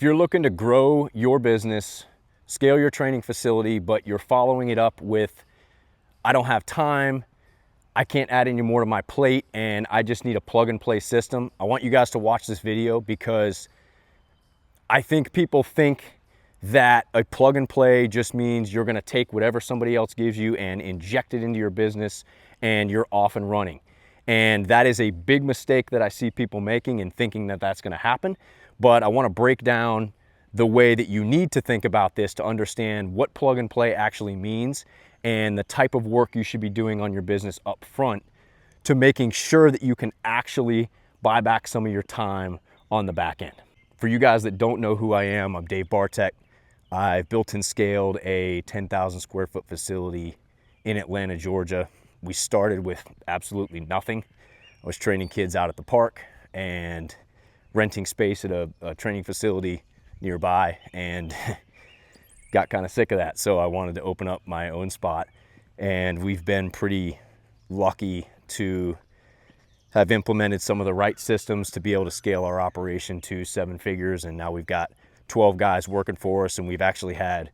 If you're looking to grow your business, scale your training facility, but you're following it up with, I don't have time, I can't add any more to my plate, and I just need a plug and play system, I want you guys to watch this video because I think people think that a plug and play just means you're gonna take whatever somebody else gives you and inject it into your business and you're off and running. And that is a big mistake that I see people making and thinking that that's gonna happen. But I wanna break down the way that you need to think about this to understand what plug and play actually means and the type of work you should be doing on your business up front to making sure that you can actually buy back some of your time on the back end. For you guys that don't know who I am, I'm Dave Bartek. I've built and scaled a 10,000 square foot facility in Atlanta, Georgia. We started with absolutely nothing. I was training kids out at the park and renting space at a training facility nearby and got kind of sick of that. So I wanted to open up my own spot, and we've been pretty lucky to have implemented some of the right systems to be able to scale our operation to 7 figures. And now we've got 12 guys working for us, and we've actually had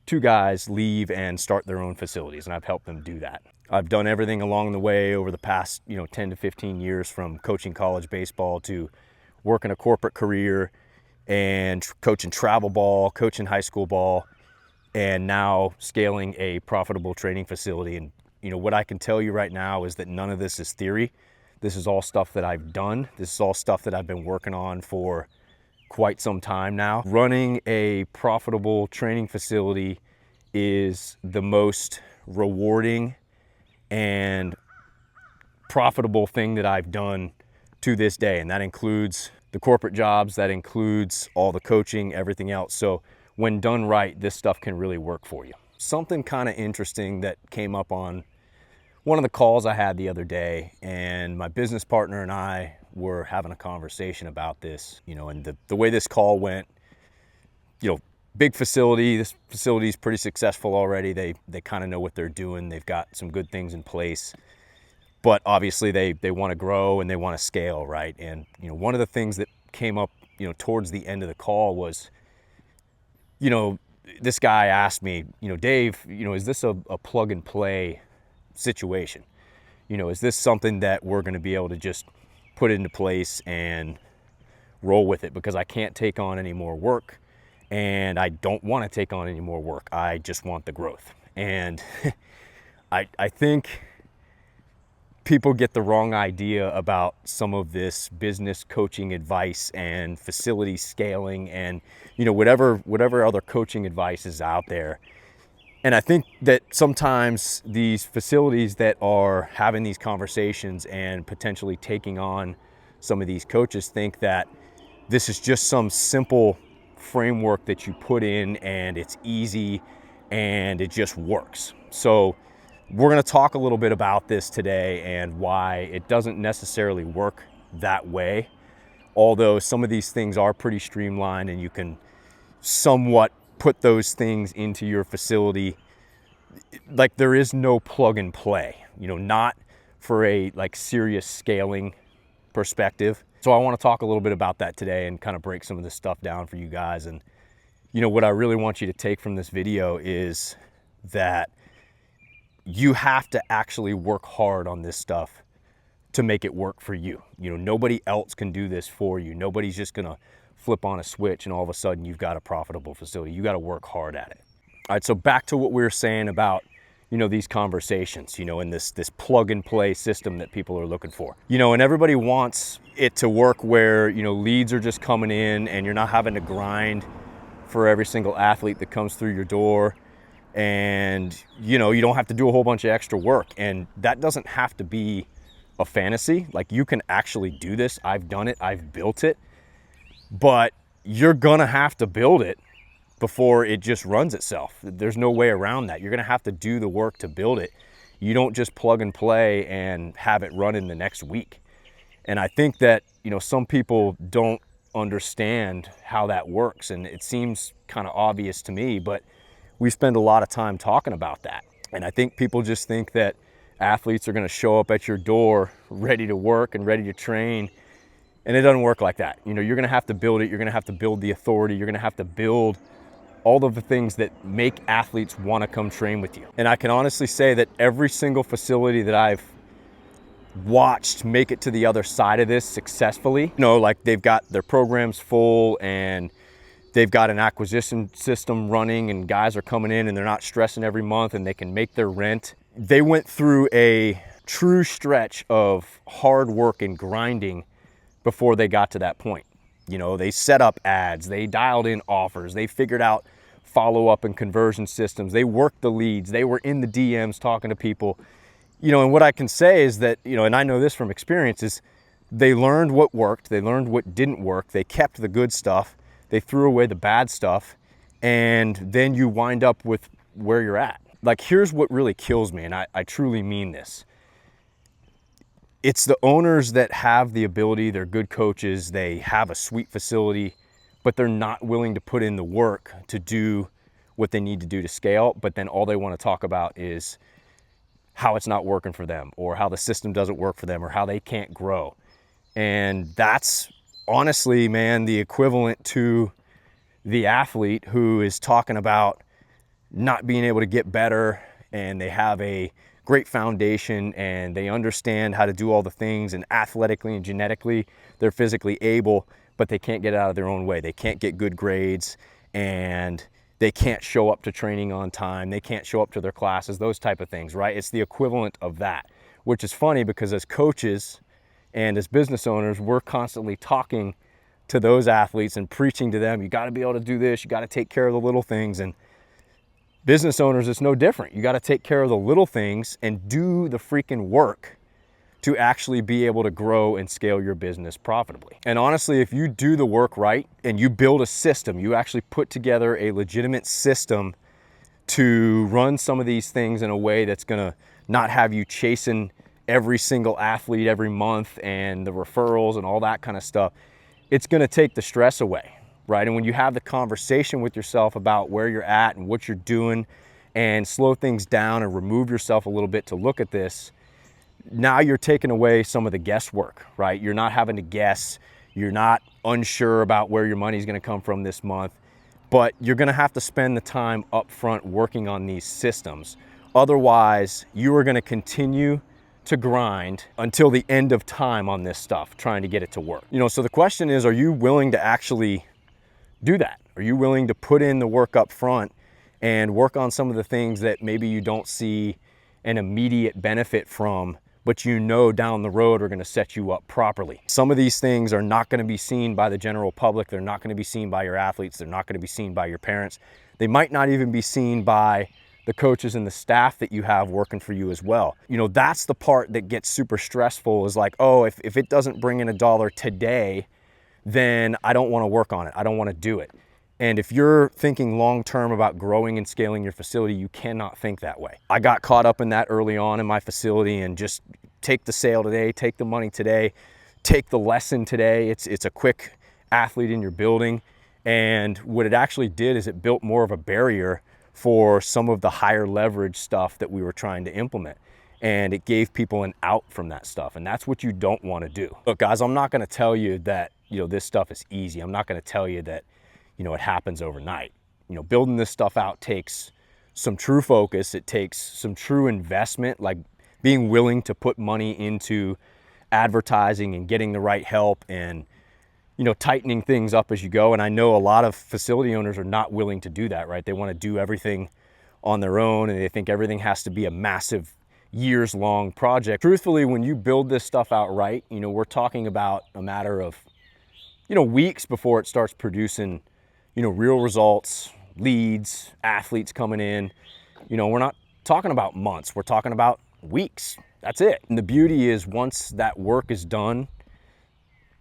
2 guys leave and start their own facilities, and I've helped them do that. I've done everything along the way over the past 10 to 15 years, from coaching college baseball to working a corporate career and coaching travel ball, coaching high school ball, and now scaling a profitable training facility. And what I can tell you right now is that none of this is theory. This is all stuff that I've done. This is all stuff that I've been working on for quite some time now. Running a profitable training facility is the most rewarding and profitable thing that I've done to this day. And that includes the corporate jobs, that includes all the coaching, everything else. So when done right, this stuff can really work for you. Something kind of interesting that came up on one of the calls I had the other day, and my business partner and I were having a conversation about this, and the way this call went, big facility, this facility is pretty successful already. They kind of know what they're doing. They've got some good things in place, but obviously they want to grow and they want to scale, right? And, one of the things that came up, towards the end of the call was, this guy asked me, Dave, is this a plug and play situation? Is this something that we're going to be able to just put into place and roll with it? Because I can't take on any more work, and I don't want to take on any more work. I just want the growth. And I think people get the wrong idea about some of this business coaching advice and facility scaling and whatever other coaching advice is out there. And I think that sometimes these facilities that are having these conversations and potentially taking on some of these coaches think that this is just some simple framework that you put in and it's easy and it just works. So we're going to talk a little bit about this today and why it doesn't necessarily work that way. Although some of these things are pretty streamlined and you can somewhat put those things into your facility. Like, there is no plug and play, not for a serious scaling perspective. So I want to talk a little bit about that today and kind of break some of this stuff down for you guys. And what I really want you to take from this video is that you have to actually work hard on this stuff to make it work for you. Nobody else can do this for you. Nobody's just gonna flip on a switch and all of a sudden you've got a profitable facility. You got to work hard at it. All right, so back to what we were saying about these conversations, and this plug and play system that people are looking for. And everybody wants it to work where leads are just coming in and you're not having to grind for every single athlete that comes through your door, and you don't have to do a whole bunch of extra work. And that doesn't have to be a fantasy. You can actually do this. I've done it, I've built it, but you're gonna have to build it before it just runs itself. There's no way around that. You're gonna have to do the work to build it. You don't just plug and play and have it run in the next week. And I think that some people don't understand how that works, and it seems kind of obvious to me, but we spend a lot of time talking about that. And I think people just think that athletes are going to show up at your door ready to work and ready to train And it doesn't work like that. You know, you're gonna have to build it. You're gonna have to build the authority. You're gonna have to build all of the things that make athletes wanna come train with you. And I can honestly say that every single facility that I've watched make it to the other side of this successfully, you know, like they've got their programs full and they've got an acquisition system running and guys are coming in and they're not stressing every month and they can make their rent. They went through a true stretch of hard work and grinding before they got to that point. You know, they set up ads, they dialed in offers, they figured out follow-up and conversion systems, they worked the leads, they were in the DMs talking to people. You know, and what I can say is that, you know, and I know this from experience, is they learned what worked, they learned what didn't work, they kept the good stuff, they threw away the bad stuff, and then you wind up with where you're at. Like, here's what really kills me, and I truly mean this. It's the owners that have the ability, they're good coaches, they have a sweet facility, but they're not willing to put in the work to do what they need to do to scale, but then all they want to talk about is how it's not working for them, or how the system doesn't work for them, or how they can't grow. And that's honestly, man, the equivalent to the athlete who is talking about not being able to get better, and they have a great foundation and they understand how to do all the things, and athletically and genetically they're physically able, but they can't get out of their own way. They can't get good grades, and they can't show up to training on time. They can't show up to their classes, those type of things, right? It's the equivalent of that, which is funny because as coaches and as business owners, we're constantly talking to those athletes and preaching to them, you got to be able to do this, you got to take care of the little things. And business owners, it's no different. You got to take care of the little things and do the freaking work to actually be able to grow and scale your business profitably. And honestly, if you do the work right and you build a system, you actually put together a legitimate system to run some of these things in a way that's gonna not have you chasing every single athlete every month and the referrals and all that kind of stuff, it's gonna take the stress away, right? And when you have the conversation with yourself about where you're at and what you're doing, and slow things down and remove yourself a little bit to look at this, now you're taking away some of the guesswork, right? You're not having to guess. You're not unsure about where your money's gonna come from this month, but you're gonna have to spend the time up front working on these systems. Otherwise, you are gonna continue to grind until the end of time on this stuff, trying to get it to work. You know, so the question is, are you willing to actually do that? Are you willing to put in the work up front and work on some of the things that maybe you don't see an immediate benefit from, but you know down the road are gonna set you up properly? Some of these things are not gonna be seen by the general public. They're not gonna be seen by your athletes. They're not gonna be seen by your parents. They might not even be seen by the coaches and the staff that you have working for you as well. You know, that's the part that gets super stressful, is like, oh, if it doesn't bring in $1 today, then I don't wanna work on it. I don't wanna do it. And if you're thinking long-term about growing and scaling your facility, you cannot think that way. I got caught up in that early on in my facility, and just take the sale today, take the money today, take the lesson today. It's a quick athlete in your building. And what it actually did is it built more of a barrier for some of the higher leverage stuff that we were trying to implement. And it gave people an out from that stuff. And that's what you don't want to do. Look, guys, I'm not going to tell you that, you know, this stuff is easy. I'm not going to tell you that, you know, it happens overnight. You know, building this stuff out takes some true focus. It takes some true investment, like being willing to put money into advertising and getting the right help, and, you know, tightening things up as you go. And I know a lot of facility owners are not willing to do that, right? They want to do everything on their own, and they think everything has to be a massive years-long project. Truthfully, when you build this stuff out right, you know, we're talking about a matter of, you know, weeks before it starts producing, you know, real results, leads, athletes coming in. You know, we're not talking about months, we're talking about weeks. That's it. And the beauty is, once that work is done,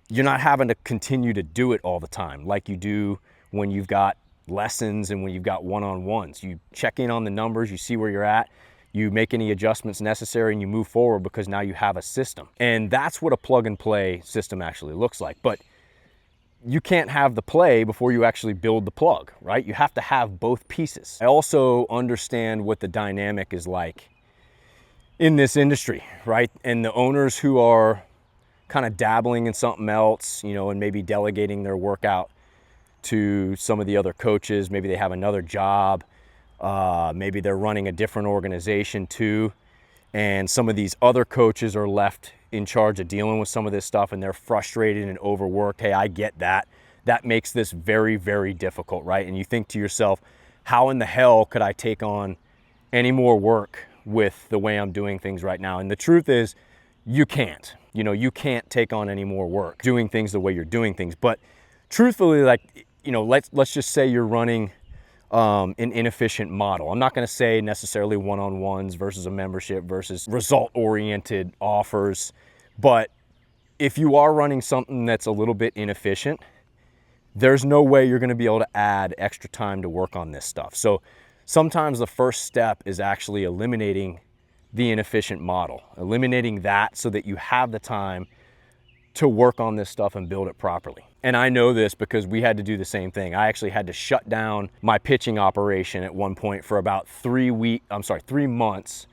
you're not having to continue to do it all the time like you do when you've got lessons and when you've got one-on-ones. You check in on the numbers, you see where you're at, you make any adjustments necessary, and you move forward because now you have a system. And that's what a plug and play system actually looks like. But you can't have the play before you actually build the plug, right? You have to have both pieces. I also understand what the dynamic is like in this industry, right? And the owners who are kind of dabbling in something else, you know, and maybe delegating their workout to some of the other coaches. Maybe they have another job. Maybe they're running a different organization too. And some of these other coaches are left in charge of dealing with some of this stuff, and they're frustrated and overworked. Hey, I get that. That makes this very, very difficult, right? And you think to yourself, how in the hell could I take on any more work with the way I'm doing things right now? And the truth is, you can't. You know, you can't take on any more work doing things the way you're doing things. But truthfully, like, you know, let's just say you're running an inefficient model. I'm not going to say necessarily one-on-ones versus a membership versus result-oriented offers, but if you are running something that's a little bit inefficient, there's no way you're going to be able to add extra time to work on this stuff. So sometimes the first step is actually eliminating the inefficient model, eliminating that so that you have the time to work on this stuff and build it properly. And I know this because we had to do the same thing. I actually had to shut down my pitching operation at one point for about 3 months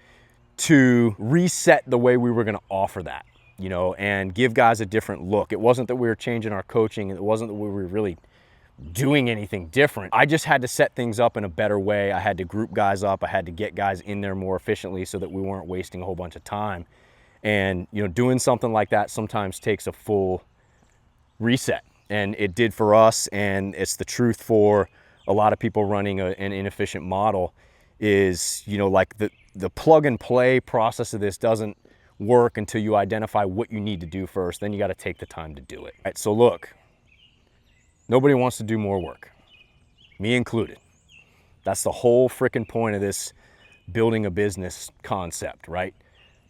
to reset the way we were going to offer that, you know, and give guys a different look. It wasn't that we were changing our coaching. It wasn't that we were really doing anything different. I just had to set things up in a better way. I had to group guys up. I had to get guys in there more efficiently so that we weren't wasting a whole bunch of time. And, you know, doing something like that sometimes takes a full reset. And it did for us, and it's the truth for a lot of people running an inefficient model is, you know, like the plug and play process of this doesn't work until you identify what you need to do first. Then you got to take the time to do it. All right, so look, nobody wants to do more work, me included. That's the whole freaking point of this building a business concept, right?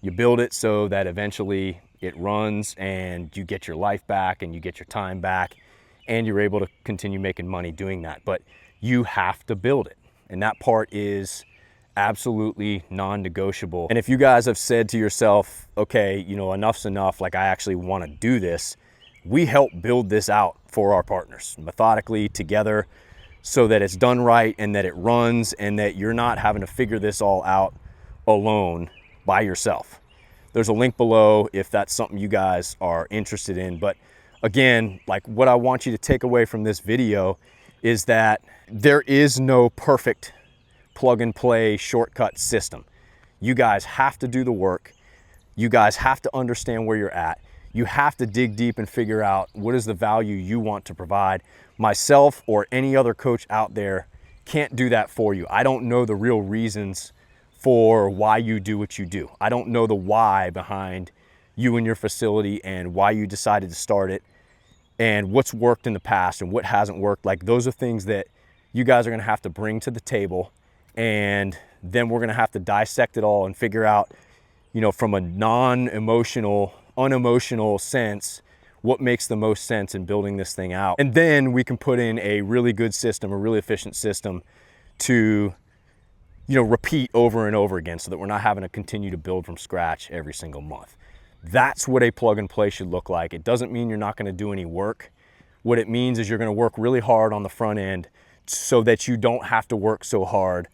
You build it so that eventually it runs and you get your life back and you get your time back and you're able to continue making money doing that. But you have to build it. And that part is absolutely non-negotiable. And if you guys have said to yourself, okay, you know, enough's enough, like I actually want to do this, we help build this out for our partners methodically together so that it's done right and that it runs and that you're not having to figure this all out alone by yourself. There's a link below if that's something you guys are interested in. But again, like what I want you to take away from this video is that there is no perfect plug and play shortcut system. You guys have to do the work. You guys have to understand where you're at. You have to dig deep and figure out what is the value you want to provide. Myself or any other coach out there can't do that for you. I don't know the real reasons for why you do what you do. I don't know the why behind you and your facility and why you decided to start it and what's worked in the past and what hasn't worked. Like those are things that you guys are gonna have to bring to the table, and then we're gonna have to dissect it all and figure out, you know, from a non-emotional, unemotional sense, what makes the most sense in building this thing out. And then we can put in a really good system, a really efficient system to, you know, repeat over and over again so that we're not having to continue to build from scratch every single month. That's what a plug and play should look like. It doesn't mean you're not going to do any work. What it means is you're going to work really hard on the front end so that you don't have to work so hard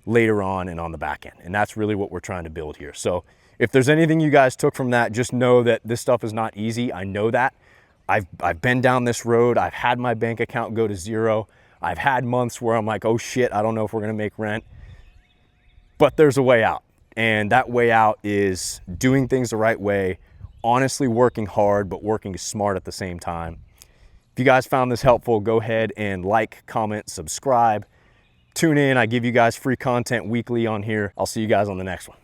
later on and on the back end. And that's really what we're trying to build here. So if there's anything you guys took from that, just know that this stuff is not easy. I know that. I've been down this road. I've had my bank account go to zero. I've had months where I'm like, oh shit, I don't know if we're going to make rent. But there's a way out, and that way out is doing things the right way, honestly working hard, but working smart at the same time. If you guys found this helpful, go ahead and like, comment, subscribe, tune in. I give you guys free content weekly on here. I'll see you guys on the next one.